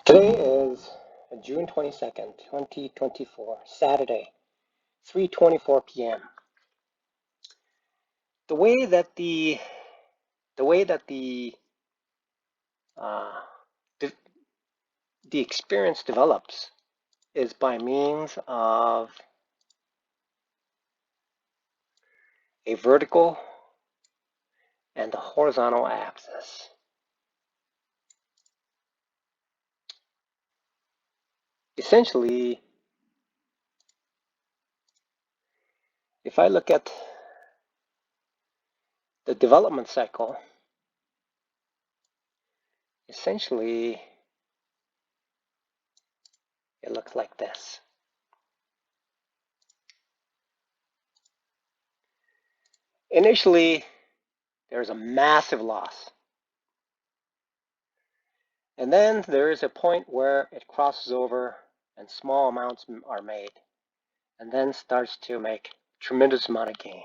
Today is June 22nd, 2024, Saturday, 3:24 p.m. The way that the uh, the, the experience develops is by means of a vertical and a horizontal axis. Essentially, if I look at the development cycle, essentially it looks like this. Initially, there's a massive loss. And then there is a point where it crosses over and small amounts are made, and then starts to make tremendous amount of gain.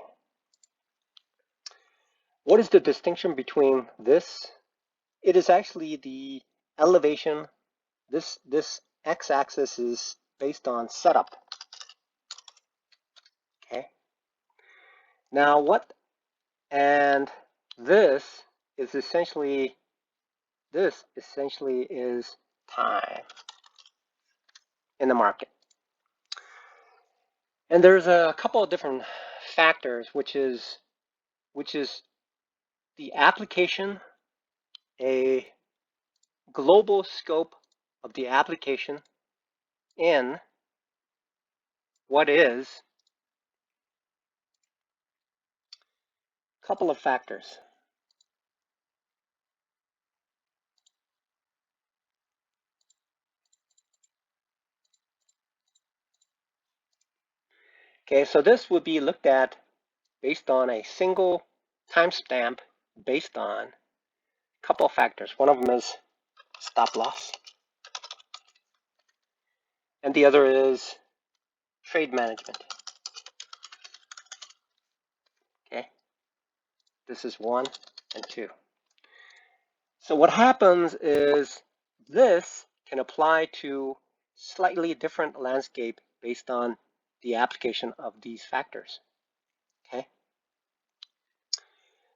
What is the distinction between this? It is actually the elevation. This x-axis is based on setup. Okay. Now what? And this is essentially is time in the market. And there's a couple of different factors, which is the application, a global scope of the application in what is a couple of factors. Okay, so this would be looked at based on a single timestamp based on a couple of factors. One of them is stop loss, and the other is trade management. Okay, this is 1 and 2. So what happens is this can apply to slightly different landscape based on the application of these factors. Okay.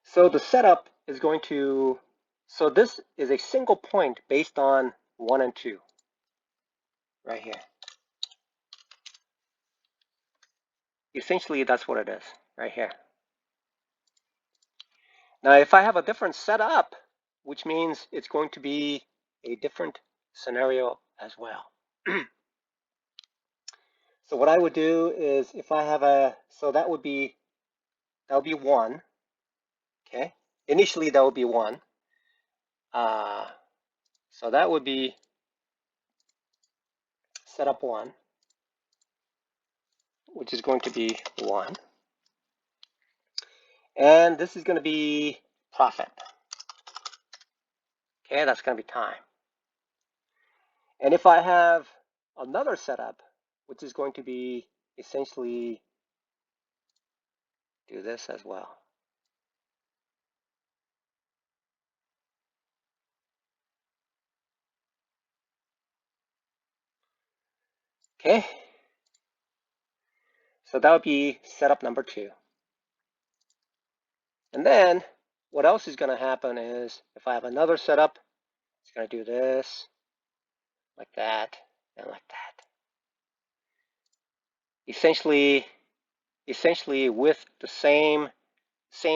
So the setup is going to, so this is a single point based on 1 and 2 right here. Essentially, that's what it is right here. Now, if I have a different setup, which means it's going to be a different scenario as well. So what I would do is if I have a, so that would be 1. Okay. Initially, that would be 1. So that would be setup 1, which is going to be 1. And this is going to be profit. Okay, that's going to be time. And if I have another setup, which is going to be essentially do this as well. Okay. So that would be setup number 2. And then what else is going to happen is if I have another setup, it's going to do this, like that, and like that. Essentially with the same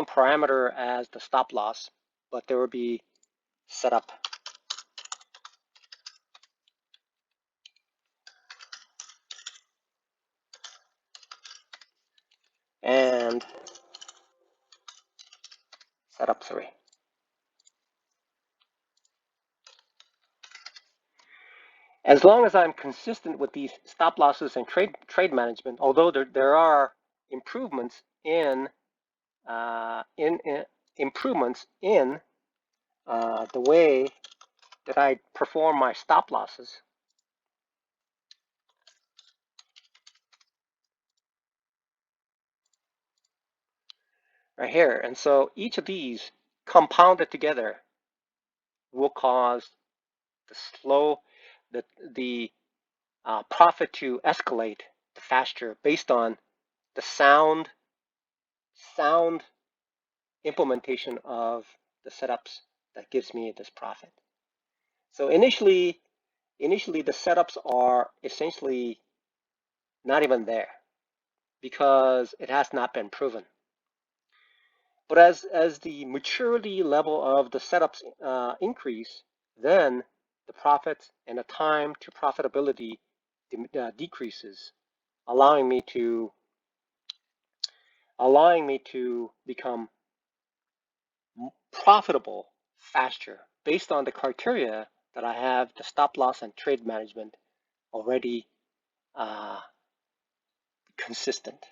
parameter as the stop loss, but there will be setup. And setup 3. As long as I'm consistent with these stop losses and trade management, although there are improvements in improvements in the way that I perform my stop losses. Right here. And so each of these compounded together will cause the profit to escalate faster based on the sound implementation of the setups that gives me this profit. So initially the setups are essentially not even there because it has not been proven. But as the maturity level of the setups increase, then the profits and the time to profitability decreases, allowing me to become profitable faster based on the criteria that I have, the stop loss and trade management already consistent.